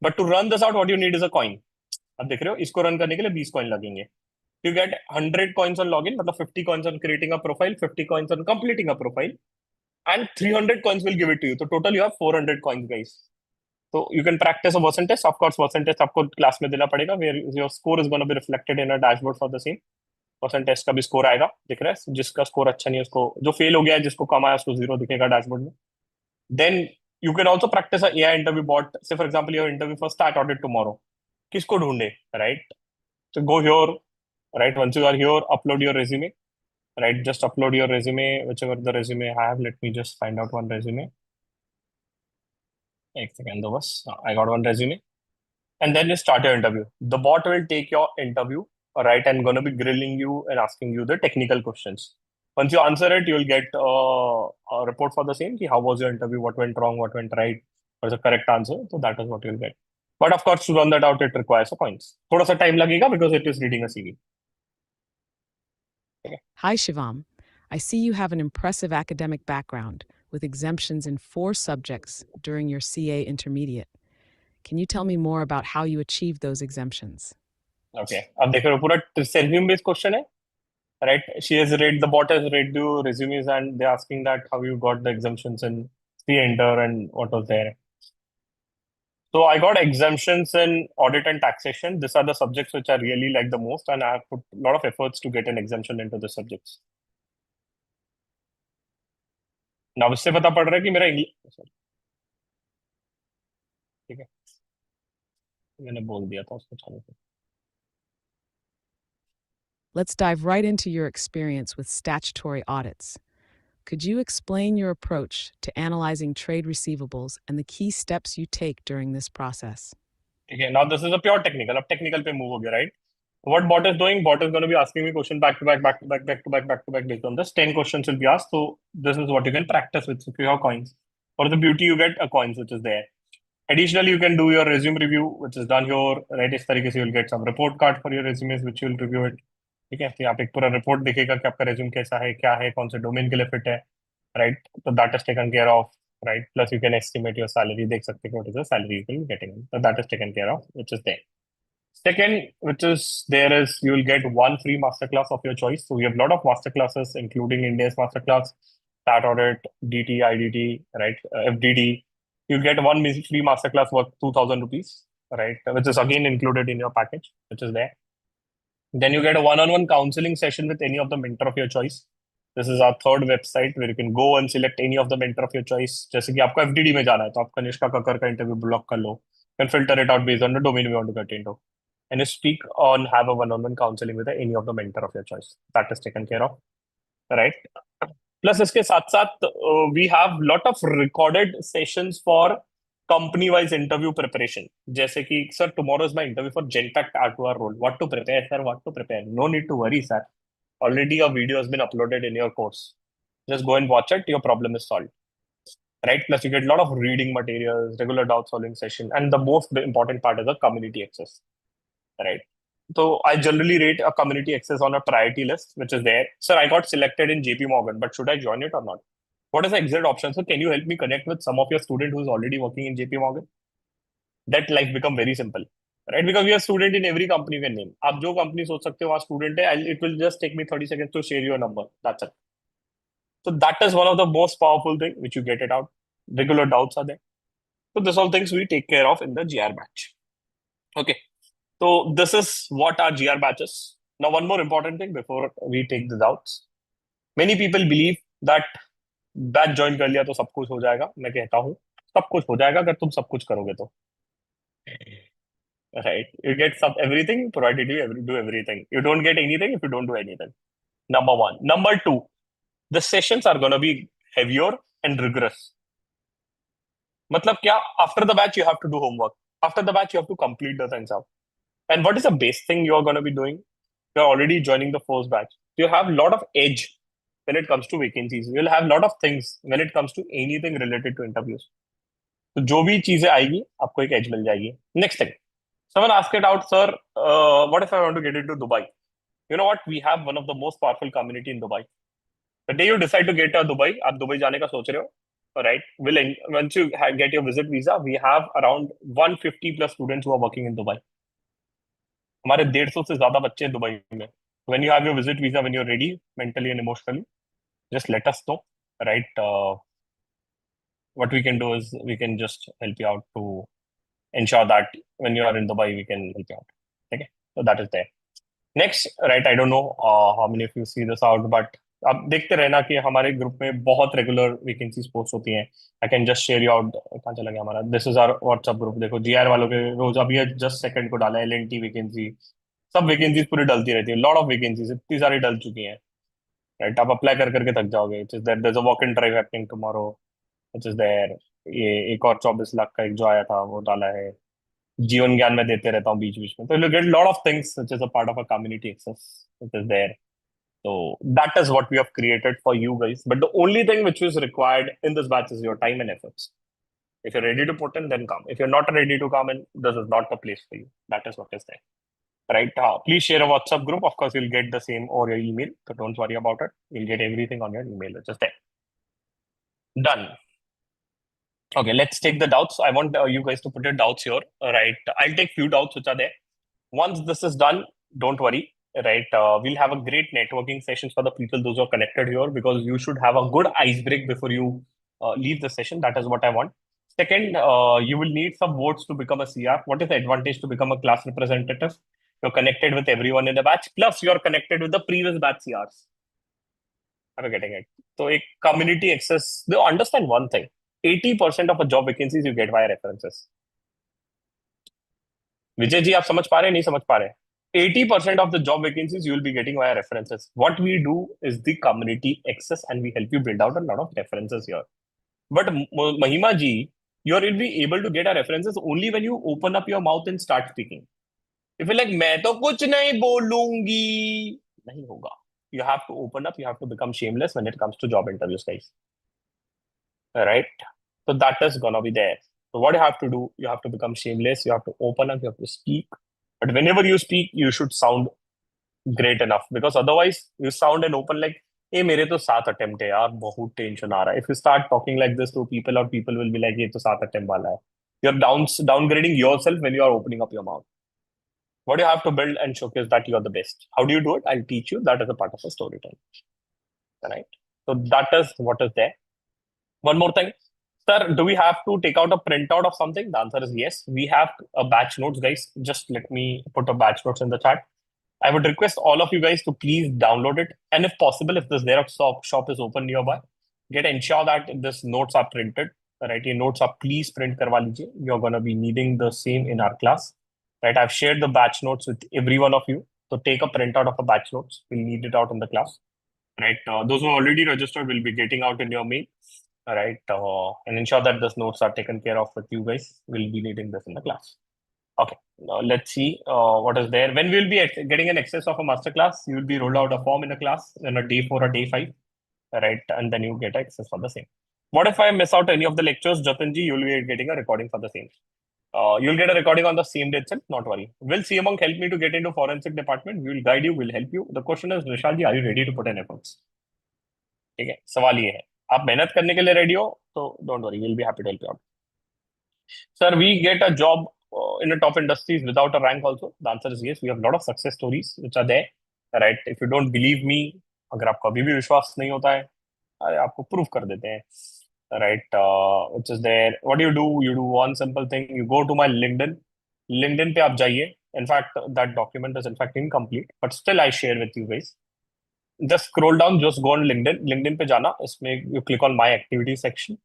But to run this out, what you need is a coin. अब देख रहे हो, इसको run करने के लिए 20 coin लगेंगे. You get 100 coins on login, मतलब 50 coins on creating a profile, 50 coins on completing a profile, and 300 coins will give it to you. So total you have 400 coins, guys. So you can practice a version test. Of course, version test आपको class में देना पड़ेगा, where your score is going to be reflected in a dashboard for the same. Versant test का भी score आएगा, दिख रहा है. जिसका स्कोर अच्छा नहीं है उसको, जो फेल हो गया है, जिसको कम आया उसको 0 दिखेगा डैशबोर्ड में. Then you can also practise AI interview bot. Say for example your interview for start audit tomorrow, किसको ढूंढे, right? So go here, right? Once you are here, upload your resume, right? Just upload your resume, whichever the resume I have. Let me just find out one resume. एक second, though, बस. I got one resume. And then you start your interview. The bot will take your interview, right, and gonna be grilling you and asking you the technical questions. Once you answer it, you'll get a report for the same. Ki how was your interview? What went wrong? What went right? What is the correct answer? So that is what you'll get. But of course, to run that out, it requires a coins. थोड़ा सा time लगेगा because it is reading a CV. Okay. Hi, Shivam. I see you have an impressive academic background with exemptions in 4 subjects during your CA intermediate. Can you tell me more about how you achieved those exemptions? Okay. अब देखो ये पूरा resume based question है, right? She has read the bot has read the resumes and they're asking that how you got the exemptions in the enter and what was there. So I got exemptions in audit and taxation. These are the subjects which I really like the most, and I have put a lot of efforts to get an exemption into the subjects. Now इससे पता पड़ रहा है कि मेरा English ठीक है मैंने बोल दिया था उसको चालू कर Let's dive right into your experience with statutory audits. Could you explain your approach to analyzing trade receivables and the key steps you take during this process? ठीक है now this is a pure technical अब technical पे move हो गया right what bot is doing bot is going to be asking me question back to back back to back back to back back to back based on this 10 questions will be asked so this is what you can practice with if you have coins for the beauty you get a coins which is there. Additionally, you can do your resume review, which is done here. Right, इस तरीके से you'll get some report card for your resumes, which you'll review it. ठीक है, तो यहाँ पे एक पूरा report दिखेगा कि आपका resume कैसा है, क्या है, कौन से domain के लिए fit है, right? तो that is taken care of, right? Plus you can estimate your salary, देख सकते हैं what is the salary you will be getting. So that is taken care of, which is there. Second, which is there is you will get one free masterclass of your choice. So we have a lot of masterclasses, including India's masterclass, SAT audit, DT, IDT, right? FDD. You get one free masterclass worth 2,000 rupees, right? Which is again included in your package, which is there. Then you get a one-on-one counseling session with any of the mentor of your choice. This is our third website where you can go and select any of the mentor of your choice. जैसे कि आपको FDD में जाना है तो आप कनिष्का कक्कर का interview block कर लो. You can filter it out based on the domain you want to get into. And you speak on have a one-on-one counseling with any of the mentor of your choice. That is taken care of, right? Plus इसके साथ साथ we have lot of recorded sessions for company wise interview preparation. जैसे कि sir tomorrow is my interview for Genpact R2R role. What to prepare sir? What to prepare? No need to worry sir. Already a video has been uploaded in your course. Just go and watch it. Your problem is solved. Right? Plus you get a lot of reading materials, regular doubt solving session, and the most important part is the community access. Right? So I generally rate a community access on a priority list, which is there. Sir, I got selected in JP Morgan, but should I join it or not? What is the exit option? So can you help me connect with some of your student who's already working in JP Morgan? That life become very simple, right? Because we are student in every company we can name. आप जो company सोच सकते हो वहाँ student है. It will just take me 30 seconds to share your number. That's it. So that is one of the most powerful thing which you get it out. Regular doubts are there. So this all things we take care of in the GR batch. Okay. So this is what our GR batches. Now, one more important thing before we take this out. Many people believe that batch join कर लिया तो सब कुछ हो जाएगा. मैं कहता हूँ सब कुछ हो जाएगा अगर तुम सब कुछ करोगे तो. Right? You get some everything provided you do everything. You don't get anything if you don't do anything. Number one. Number two, the sessions are gonna be heavier and rigorous. मतलब क्या? After the batch you have to do homework. After the batch you have to complete the things out. And what is the base thing you are going to be doing? You're already joining the first batch. You have a lot of edge when it comes to vacancies. You'll have a lot of things when it comes to anything related to interviews. तो जो भी चीजें आएगी आपको एक edge मिल जाएगी. Next thing. Someone asked it out, sir, what if I want to get into Dubai? You know what? We have one of the most powerful community in Dubai. The day you decide to get to Dubai, आप Dubai जाने का सोच रहे हो, right? Once you get your visit visa, we have around 150 plus students who are working in Dubai. हमारे 150 से ज्यादा बच्चे हैं दुबई में. When you have your visit visa, when you're ready mentally and emotionally, just let us know, right? What we can do is we can just help you out to ensure that when you are in Dubai, we can help you out. Okay, so that is there. Next, right? I don't know how many of you see this out, but आप देखते रहना कि हमारे group में बहुत regular vacancies post होती हैं. I can just share you out. कहाँ चला गया हमारा? This is our WhatsApp group. देखो जीआर वालों के रोज अभी जस्ट सेकंड को डाला है एलएनटी वैकेंसी. सब वैकेंसीज पूरी डलती रहती है. लॉट ऑफ वैकेंसीज इतनी सारी डल चुकी हैं, राइट? आप अप्लाई कर करके थक जाओगे. It is there a walk in drive happening tomorrow. It is there. ये एक और 24 लाख का एक जो आया था वो डाला है. जीवन ज्ञान में देते रहता हूँ बीच बीच में. तो you get lot of things which is a part of a community access. It is there. So that is what we have created for you guys. But the only thing which is required in this batch is your time and efforts. If you're ready to put in, then come. If you're not ready to come in, this is not the place for you. That is what is there. Right? Please share a WhatsApp group. Of course, you'll get the same or your email. So don't worry about it. You'll get everything on your email, which is there. Done. Okay, let's take the doubts. I want you guys to put your doubts here. Right. I'll take few doubts which are there. Once this is done, don't worry. Right. We'll have a great networking sessions for the people, those who are connected here, because you should have a good ice break before you leave the session. That is what I want. Second, you will need some votes to become a CR. What is the advantage to become a class representative? You're connected with everyone in the batch, plus you're connected with the previous batch CRs. Are you getting it? So a community access, they understand one thing. 80% of a job vacancies you get via references. Vijay ji आप समझ पा रहे हैं नहीं समझ पा रहे हैं 80% of the job vacancies you will be getting via references. What we do is the community access and we help you build out a lot of references here. But Mahima ji, you will be able to get our references only when you open up your mouth and start speaking. If you're like मैं तो कुछ नहीं बोलूंगी नहीं होगा. You have to open up, you have to become shameless when it comes to job interviews, guys. Right? So that is gonna be there. So what you have to do, you have to become shameless, you have to open up, you have to speak. But whenever you speak, you should sound great enough because otherwise you sound and open like, hey, मेरे तो 7 attempt है यार बहुत tension आ रहा है. If you start talking like this to people or people will be like ये तो 7 attempt वाला है. You're downgrading yourself when you are opening up your mouth. What you have to build and showcase that you are the best. How do you do it? I'll teach you. That is a part of a storytelling. Right? So that is what is there. One more thing. Sir, do we have to take out a printout of something? The answer is yes. We have a batch notes, guys. Just let me put a batch notes in the chat. I would request all of you guys to please download it. And if possible, if this Xerox shop is open nearby, ensure that this notes are printed. Right, your notes are please print karwa lijiye. You're going to be needing the same in our class. Right, I've shared the batch notes with every one of you. So take a printout of a batch notes. We'll need it out in the class. Right, those who are already registered will be getting out in your mail. Right, and ensure that those notes are taken care of with you guys. We'll be needing this in the class. Okay, now let's see what is there. When we'll be getting an access of a masterclass, you will be rolled out a form in a class in a day 4 or day 5, right? And then you get access for the same. What if I miss out any of the lectures, Jatinji? You'll be getting a recording for the same. You'll get a recording on the same day itself. Not worry. Will CMONK help me to get into forensic department? We will guide you. We'll help you. The question is, Nishalji, are you ready to put in efforts? ठीक है सवाल ये है आप मेहनत करने के लिए रेडी हो तो don't worry will be happy to help you out sir we get a job in a top industries without a rank also? The answer is yes. We have a lot of success stories which are there, right? If you don't believe me, अगर आपको अभी भी विश्वास नहीं होता है, अरे आपको प्रूफ कर देते हैं, right? Which is there. What do? You do one simple thing. You go to my LinkedIn. LinkedIn पे आप जाइए. In fact, that document is in fact incomplete, but still I share with you guys. Just scroll down. Just go on LinkedIn. LinkedIn पे जाना. इसमें you click on my activity section.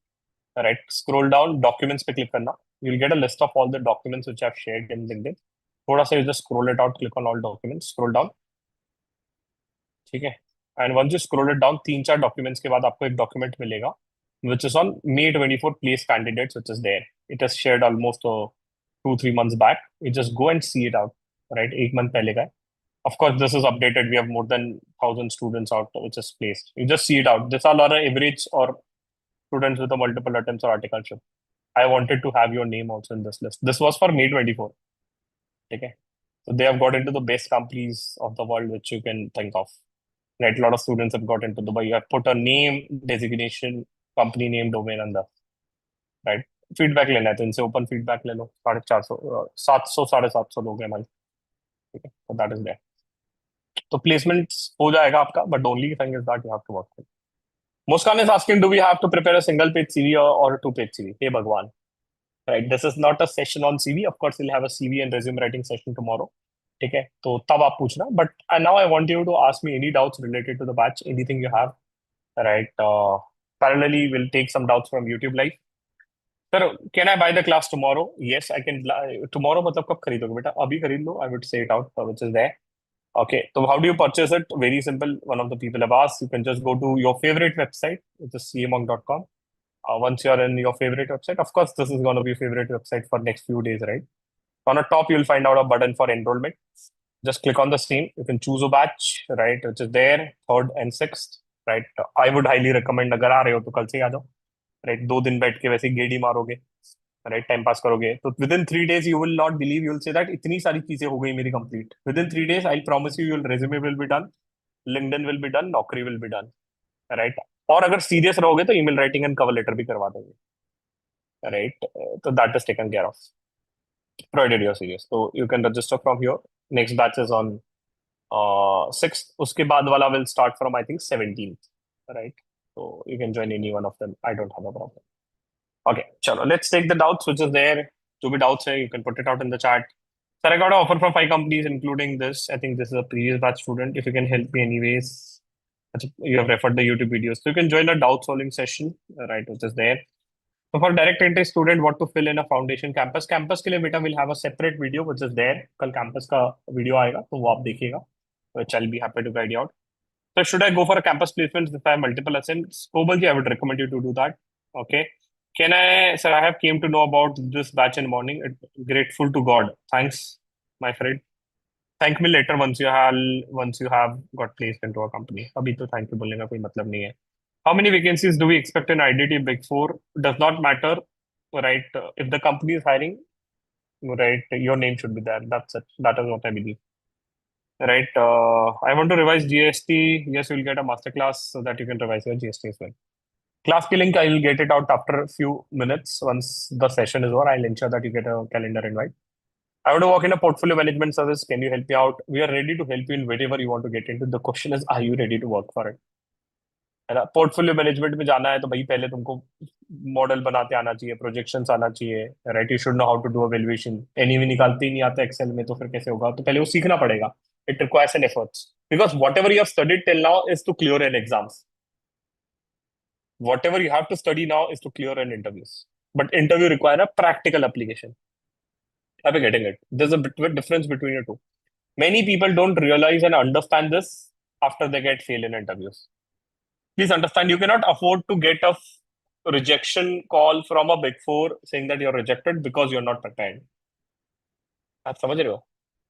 Right, scroll down, documents पे click करना. You'll get a list of all the documents which I've shared in LinkedIn. थोड़ा सा you just scroll it out, click on all documents, scroll down. ठीक है. And once you scroll it down, 3-4 documents के बाद आपको एक document मिलेगा, which is on May 24 place candidates, which is there. It is shared almost 2-3 months back. You just go and see it out. Right, 8 month पहले का है. Of course, this is updated. We have more than 1,000 students out, which is placed. You just see it out. This all are average or students with a multiple attempts or articleship. I wanted to have your name also in this list. This was for May 24. Okay. So they have got into the best companies of the world which you can think of. Right. A lot of students have got into Dubai. You have put a name, designation, company name, domain under. Right. Feedback लेना है तो इनसे open feedback ले लो 450 700 750 लोग हैं हमारे ठीक है तो दैट इज देयर तो प्लेसमेंट्स हो जाएगा आपका but only thing is that you have to work Muskan is asking do we have to prepare a single page CV और 2 पेज सीवी हे भगवान right, this is not a session on CV. Of course we'll have a CV and resume writing session tomorrow. ठीक है तो तब आप पूछना but now I want you to ask me any doubts related to the batch, anything you have. Right, parallelly we'll take some doubts from YouTube live. Sir, can I buy the class tomorrow? Yes, I can. Tomorrow मतलब कब खरीदोगे बेटा अभी खरीद लो. I would say it out which is there. Okay, so how do you purchase it? Very simple. One of the people have asked. You can just go to your favorite website, which is cmonk.com. Once you're in your favorite website, of course, this is going to be your favorite website for next few days, right? On the top, you'll find out a button for enrollment. Just click on the same. You can choose a batch, right, which is there, third and sixth, right? I would highly recommend अगर आ रहे हो तो कल से ही आ जाओ, right? 2 दिन बैठ के वैसे ही गेड़ी मारोगे, राइट, टाइम पास करोगे तो within 3 days you will not believe, you will say that इतनी सारी चीजें हो गई मेरी complete within 3 days। I promise you, your resume will be done, LinkedIn will be done, Naukri will be done, right. और अगर serious रहोगे तो email writing and cover letter भी करवा देंगे, राइट। तो that is taken care of, provided you're serious, so you can register from here। next batch is on 6th, उसके बाद वाला will start from I think 17th, right? So you can join any one of them, I don't have a problem। okay, chalo, let's take the doubts which is there। जो भी doubts है you can put it out in the chat। sir, I got an offer from 5 companies including this, I think this is a previous batch student, if you can help me anyways। अच्छा, you have referred the YouTube videos, so you can join a doubt solving session, right, which is there। So for direct entry student, what to fill in a foundation campus? Campus के लिए बेटा will have a separate video which is there। कल campus का video आएगा तो वो आप देखिएगा, which I'll be happy to guide you out। So should I go for a campus placement if I have multiple ascents? Kobalji, I would recommend you to do that। Okay. Can I, sir, I have came to know about this batch in morning. Grateful to God। Thanks, my friend। Thank me later once you have got placed into a company। अभी तो thank you बोलने का कोई मतलब नहीं है। How many vacancies do we expect in IDT Big Four? Does not matter, right? If the company is hiring, right, your name should be there. That's it. That is what I believe, right? I want to revise GST. Yes, you'll get a masterclass so that you can revise your GST as well. Class ki link, I will get it out after a few minutes. Once the session is over, I'll ensure that you get a calendar invite। I want to work in a portfolio management service. Can you help me out? We are ready to help you in wherever you want to get into। The question is, are you ready to work for it? है ना, portfolio management में जाना है तो भाई पहले तुमको model बनाते आना चाहिए, प्रोजेक्शंस आना चाहिए, right. You should know how to do a valuation. NEV निकालते ही नहीं आता एक्सेल में तो फिर कैसे होगा? तो पहले वो सीखना पड़ेगा। It requires an efforts because whatever you have studied till now is to clear an exams. Whatever you have to study now is to clear an interviews, but interview require a practical application. Are you getting it? There's a bit difference between the two. Many people don't realize and understand this after they get fail in interviews। Please understand, you cannot afford to get a rejection call from a big four saying that you're rejected because you're not prepared। आप समझ रहे हो?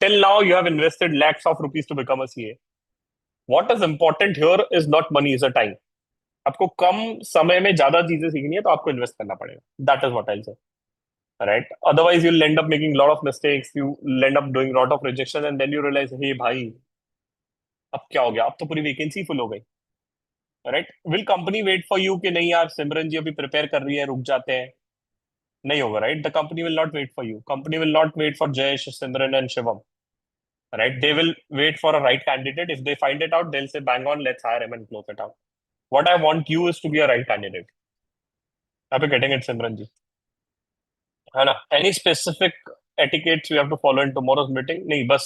Till now you have invested lakhs of rupees to become a CA। What is important here is not money, is a time। आपको कम समय में ज्यादा चीजें सीखनी है तो आपको इन्वेस्ट करना पड़ेगा। That is what I'll say, right? Otherwise you'll end up making a lot of mistakes, you'll end up doing a lot of rejection and then you realize, hey भाई, अब क्या हो गया? अब तो पूरी वैकेंसी फुल हो गई, right. Will company wait for you कि नहीं यार सिमरन जी अभी प्रिपेयर कर रही है, रुक जाते हैं? नहीं होगा, right. The company will not wait for you, company will not wait for Jayesh, Simran and Shivam, right. They will wait for a right candidate. If they find it out, they will say bang on, let's hire him and close it out. What I want you is to be a right candidate. आप getting it Simran ji? है ना? Any specific etiquettes we have to follow in tomorrow's meeting? नहीं, बस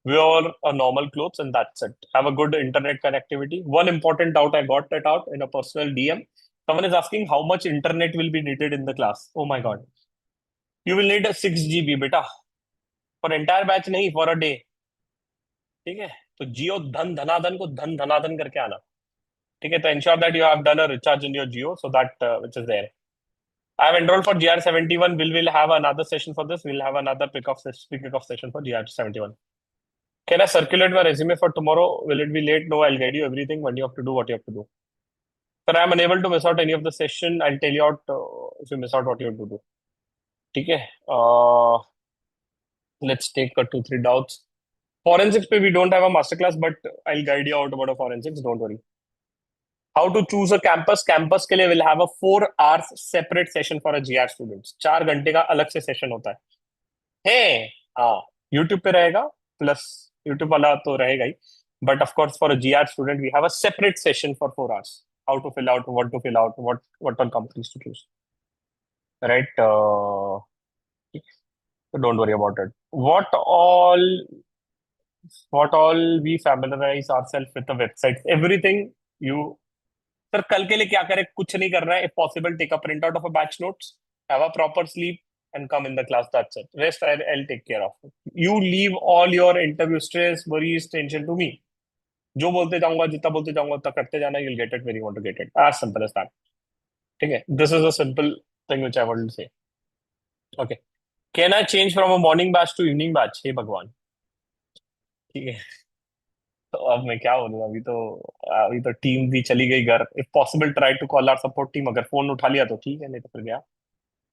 wear a normal clothes and that's it। have a good internet connectivity। one important doubt I got that out in a personal DM। someone is asking how much internet will be needed in the class। oh my god, you will need a 6 GB बेटा, for entire batch नहीं, for a day। ठीक है, तो जियो धन धनाधन को धन धनाधन करके आना। ठीक है, तो ensure that you have done a recharge in your Jio so that which is there। I have enrolled for GR71। Will have another session for this? We'll have another pick-off session for GR71। Can I circulate my resume for tomorrow? Will it be late? No, I'll guide you everything when you have to do what you have to do। Sir, I'm unable to miss out any of the session। I'll tell you out if you miss out what you have to do। ठीक है, let's take 2-3 doubts। Forensics पे we don't have a masterclass, but I'll guide you out about a forensics, don't worry। How to choose a campus? Campus के लिए will have a 4 hours separate session for a GR students। 4 घंटे का अलग से session होता है। हाँ, YouTube पे रहेगा, प्लस यूट्यूब वाला तो रहेगा ही, but of course for a G R student we have a separate session for 4 hours। How to fill out, what to fill out, what all companies to choose, right. so don't worry about it। what all we familiarize ourselves with the websites, everything you। Sir कल के लिए क्या करें? कुछ नहीं करना है। if possible take a print out of a batch notes, have a proper sleep and come in the class, that's it। rest I'll take care of। you leave all your interview stress, worries, tension to me। जो बोलते जाऊंगा, जितना बोलते जाऊंगा उतना करते जाना। you'll get it where you want to get it, as simple as that। ठीक है, this is a simple thing which I wanted to say। okay, can I change from a morning batch to evening batch? हे भगवान, ठीक है। तो अब मैं क्या बोलूँ, अभी तो टीम भी चली गई घर। If possible try to call our support team, अगर फोन उठा लिया तो ठीक है, नहीं तो फिर गया।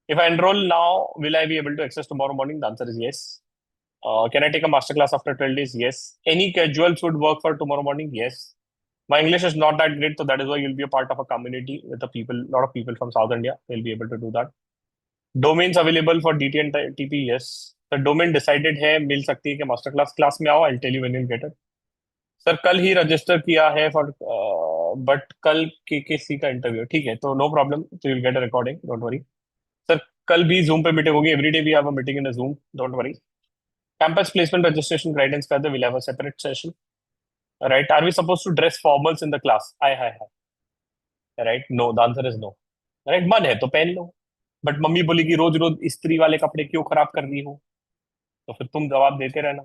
If I enrol now will I be able to access tomorrow morning? The answer is yes. Can I take a master class after 12 days? Yes. Any casuals would work for tomorrow morning? Yes. My English is not that great, so that is why you'll be a part of a community with a people, lot of people from South India. They'll be able to do that. Domains available for DT and TP? Yes. The domain decided है, मिल सकती है कि master class में आओ। I'll tell you when you'll get it. Sir कल ही register किया है for, but कल KKC का इंटरव्यू, ठीक है तो नो प्रॉब्लम, तो you'll get a recording, don't worry. Sir कल भी जूम पे मीटिंग होगी, every day we have a meeting in Zoom, don't worry. Campus placement registration guidance का will have a separate session, right? Are we suppose to dress formals in the class? Hi hi hi, right? No, the answer is no. Right, मन है तो पहन लो, but mummy बोली कि रोज रोज इस्त्री वाले कपड़े क्यों खराब कर रही हो, तो फिर तुम जवाब देते रहना,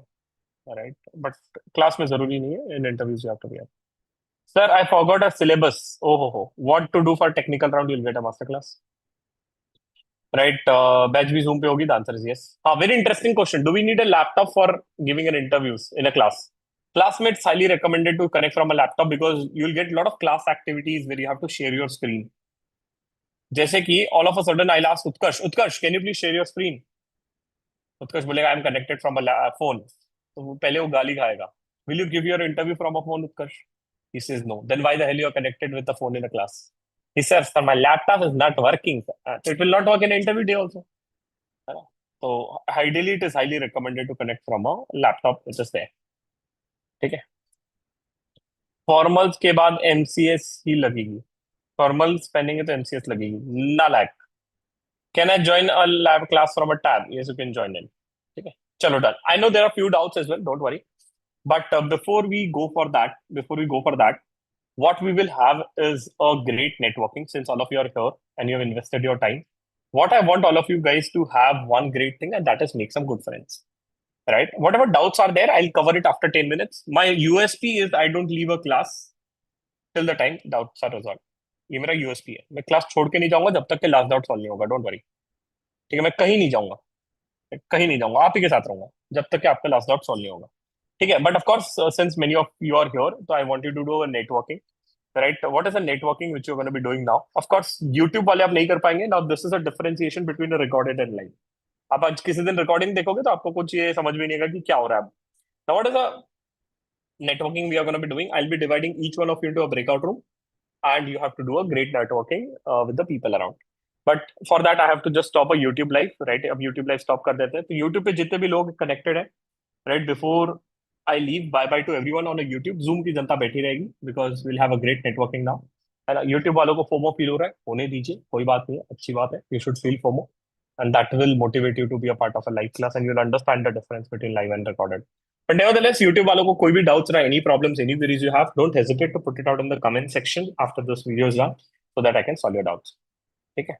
राइट? बट क्लास में जरूरी नहीं है, in interviews you have to be. Sir I forgot a syllabus. ओहो हो, what to do for technical round? You will get a master class, right? Batch भी जूम पे होगी, द आंसर इज यस। हाँ, very interesting question, do we need a laptop for giving an interviews in a class? Classmates highly recommended to connect from a laptop because you'll get a lot of class activities where you have to share your screen. जैसे कि all of a sudden I ask Utkarsh, Utkarsh can you please share your screen? Utkarsh बोलेगा I am connected from a phone, तो पहले वो गाली खाएगा। Will you give your interview from a phone, Utkarsh? He says no. Then why the hell you are connected with the phone in a class? He says, sir, my laptop is not working. So it will not work in an interview day also. है ना? तो ideally it is highly recommended to connect from a laptop which is there. ठीक है। Formals के बाद MCS ही लगेगी, formals पहनेंगे तो MCS लगेगी ना लायक। Can I join a lab class from a tab? Yes you can join in. ठीक है, चलो done. I know there are few doubts as well, don't worry. But before we go for that, what we will have is a great networking, since all of you are here and you have invested your time. What I want all of you guys to have one great thing, and that is make some good friends, right? Whatever doubts are there, I'll cover it after 10 minutes. My USP is I don't leave a class till the time doubts are resolved. ये मेरा USP है, मैं class छोड़ के नहीं जाऊंगा जब तक कि लास्ट डाउट सॉल्व नहीं होगा, डोंट वरी। ठीक है, मैं कहीं नहीं जाऊंगा, मैं कहीं नहीं जाऊंगा, आप ही के साथ रहूंगा जब तक कि आपका लास्ट डाउट सॉल्व नहीं होगा। ठीक है, but of course since many of you are here, तो I want you to do a networking, right? What is the networking which you are gonna be doing now? Of course YouTube वाले आप नहीं कर पाएंगे now, this is a differentiation between a recorded and live. आप आज किसी दिन recording देखोगे तो आपको कुछ ये समझ में नहीं आएगा कि क्या हो रहा है। Now what is the networking we are going to be doing? I'll be dividing each one of you into a breakout room, and you have to do a great networking with the people around. But for that, I have to just stop a YouTube live, right? अब YouTube live stop कर देते हैं, तो YouTube पे जितने भी लोग connected हैं, right? Before I leave, bye bye to everyone on a YouTube. Zoom की जनता बैठी रहेगी because we'll have a great networking now. है ना? YouTube वालों को FOMO फील हो रहा है, होने दीजिए, कोई बात नहीं है, अच्छी बात है। You should feel FOMO, and that will motivate you to be a part of a live class, and you'll understand the difference between live and recorded. But nevertheless, YouTube वालों को कोई भी doubts रहा, any problems, any queries you have, don't hesitate to put it out in the comment section after this video is done, so that I can solve your doubts. ठीक है?